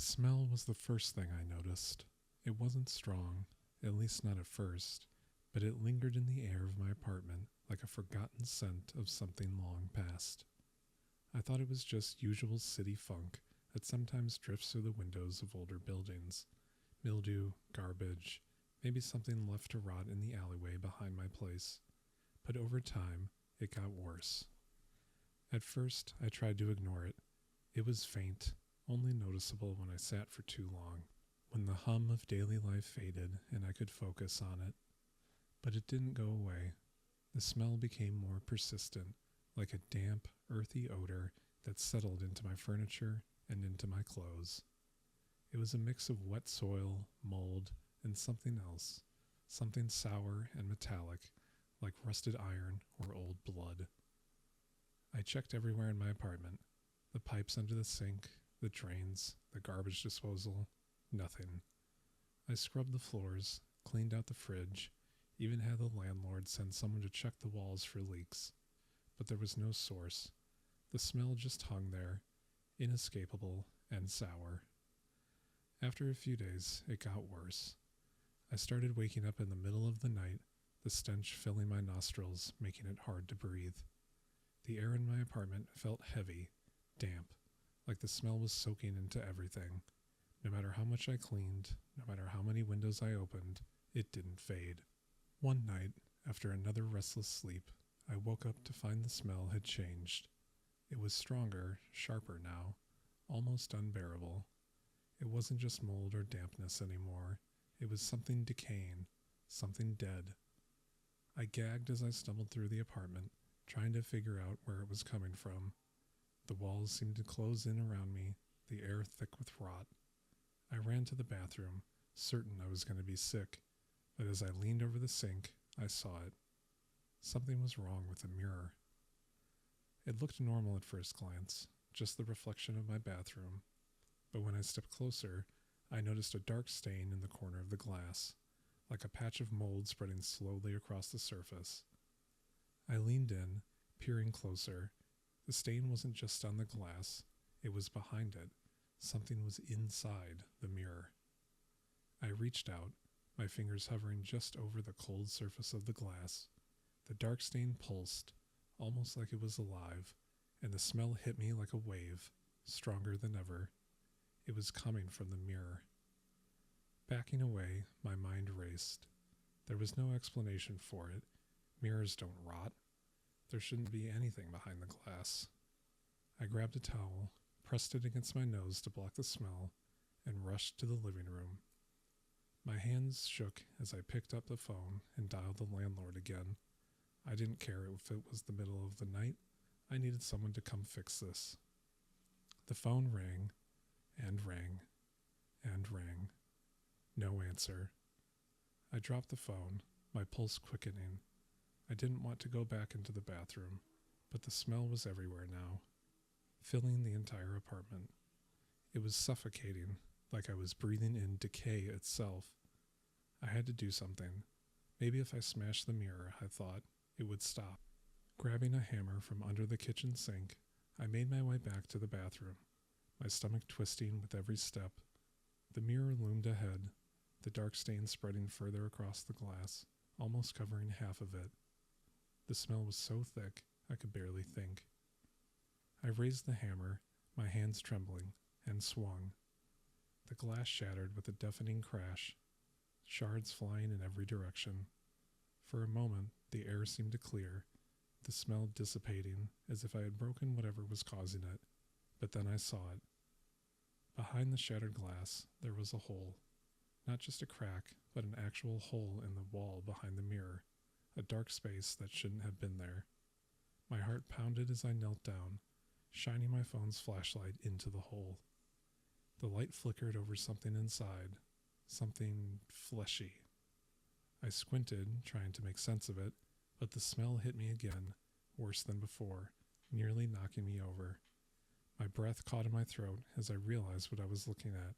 The smell was the first thing I noticed. It wasn't strong, at least not at first, but it lingered in the air of my apartment like a forgotten scent of something long past. I thought it was just usual city funk that sometimes drifts through the windows of older buildings. Mildew, garbage, maybe something left to rot in the alleyway behind my place. But over time, it got worse. At first, I tried to ignore it. It was faint, only noticeable when I sat for too long, when the hum of daily life faded and I could focus on it. But it didn't go away. The smell became more persistent, like a damp, earthy odor that settled into my furniture and into my clothes. It was a mix of wet soil, mold, and something else, something sour and metallic, like rusted iron or old blood. I checked everywhere in my apartment, the pipes under the sink, the drains, the garbage disposal, nothing. I scrubbed the floors, cleaned out the fridge, even had the landlord send someone to check the walls for leaks. But there was no source. The smell just hung there, inescapable and sour. After a few days, it got worse. I started waking up in the middle of the night, the stench filling my nostrils, making it hard to breathe. The air in my apartment felt heavy, damp, like the smell was soaking into everything. No matter how much I cleaned, no matter how many windows I opened, it didn't fade. One night, after another restless sleep, I woke up to find the smell had changed. It was stronger, sharper now, almost unbearable. It wasn't just mold or dampness anymore. It was something decaying, something dead. I gagged as I stumbled through the apartment, trying to figure out where it was coming from. The walls seemed to close in around me, the air thick with rot. I ran to the bathroom, certain I was going to be sick, but as I leaned over the sink, I saw it. Something was wrong with the mirror. It looked normal at first glance, just the reflection of my bathroom. But when I stepped closer, I noticed a dark stain in the corner of the glass, like a patch of mold spreading slowly across the surface. I leaned in, peering closer. The stain wasn't just on the glass, it was behind it. Something was inside the mirror. I reached out, my fingers hovering just over the cold surface of the glass. The dark stain pulsed, almost like it was alive, and the smell hit me like a wave, stronger than ever. It was coming from the mirror. Backing away, my mind raced. There was no explanation for it. Mirrors don't rot. There shouldn't be anything behind the glass. I grabbed a towel, pressed it against my nose to block the smell, and rushed to the living room. My hands shook as I picked up the phone and dialed the landlord again. I didn't care if it was the middle of the night. I needed someone to come fix this. The phone rang, and rang, and rang. No answer. I dropped the phone, my pulse quickening. I didn't want to go back into the bathroom, but the smell was everywhere now, filling the entire apartment. It was suffocating, like I was breathing in decay itself. I had to do something. Maybe if I smashed the mirror, I thought, it would stop. Grabbing a hammer from under the kitchen sink, I made my way back to the bathroom, my stomach twisting with every step. The mirror loomed ahead, the dark stain spreading further across the glass, almost covering half of it. The smell was so thick, I could barely think. I raised the hammer, my hands trembling, and swung. The glass shattered with a deafening crash, shards flying in every direction. For a moment, the air seemed to clear, the smell dissipating as if I had broken whatever was causing it. But then I saw it. Behind the shattered glass, there was a hole. Not just a crack, but an actual hole in the wall behind the mirror, a dark space that shouldn't have been there. My heart pounded as I knelt down, shining my phone's flashlight into the hole. The light flickered over something inside, something fleshy. I squinted, trying to make sense of it, but the smell hit me again, worse than before, nearly knocking me over. My breath caught in my throat as I realized what I was looking at.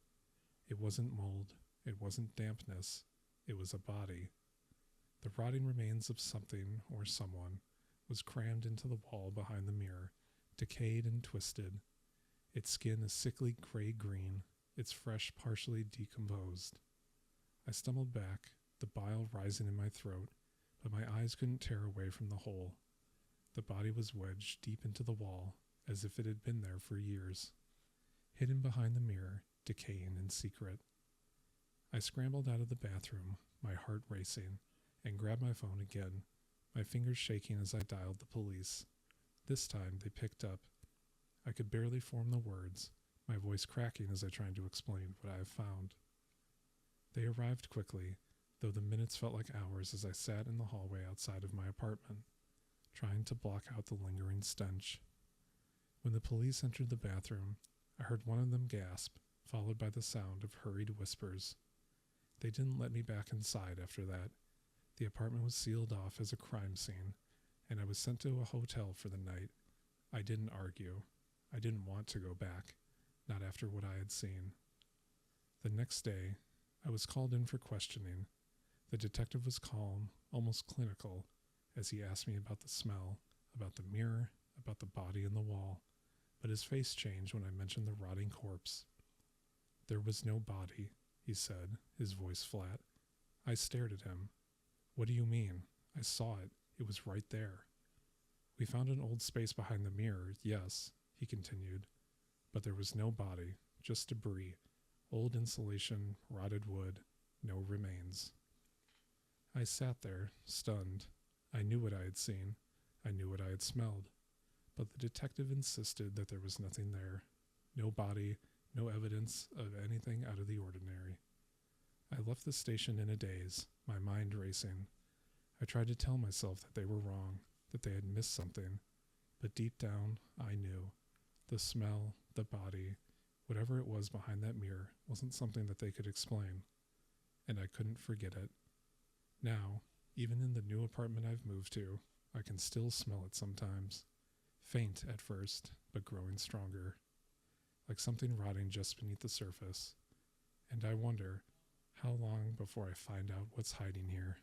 It wasn't mold, it wasn't dampness, it was a body. The rotting remains of something or someone was crammed into the wall behind the mirror, decayed and twisted, its skin a sickly gray-green, its fresh, partially decomposed. I stumbled back, the bile rising in my throat, but my eyes couldn't tear away from the hole. The body was wedged deep into the wall, as if it had been there for years, hidden behind the mirror, decaying in secret. I scrambled out of the bathroom, my heart racing, and grabbed my phone again, my fingers shaking as I dialed the police. This time they picked up. I could barely form the words, my voice cracking as I tried to explain what I have found. They arrived quickly, though the minutes felt like hours as I sat in the hallway outside of my apartment, trying to block out the lingering stench. When the police entered the bathroom, I heard one of them gasp, followed by the sound of hurried whispers. They didn't let me back inside after that. The apartment was sealed off as a crime scene, and I was sent to a hotel for the night. I didn't argue. I didn't want to go back, not after what I had seen. The next day, I was called in for questioning. The detective was calm, almost clinical, as he asked me about the smell, about the mirror, about the body in the wall, but his face changed when I mentioned the rotting corpse. There was no body, he said, his voice flat. I stared at him. What do you mean? I saw it. It was right there. We found an old space behind the mirror, yes, he continued, but there was no body, just debris, old insulation, rotted wood, no remains. I sat there, stunned. I knew what I had seen. I knew what I had smelled. But the detective insisted that there was nothing there. No body, no evidence of anything out of the ordinary. I left the station in a daze, my mind racing. I tried to tell myself that they were wrong, that they had missed something, but deep down, I knew. The smell, the body, whatever it was behind that mirror wasn't something that they could explain, and I couldn't forget it. Now, even in the new apartment I've moved to, I can still smell it sometimes. Faint at first, but growing stronger. Like something rotting just beneath the surface. And I wonder, how long before I find out what's hiding here?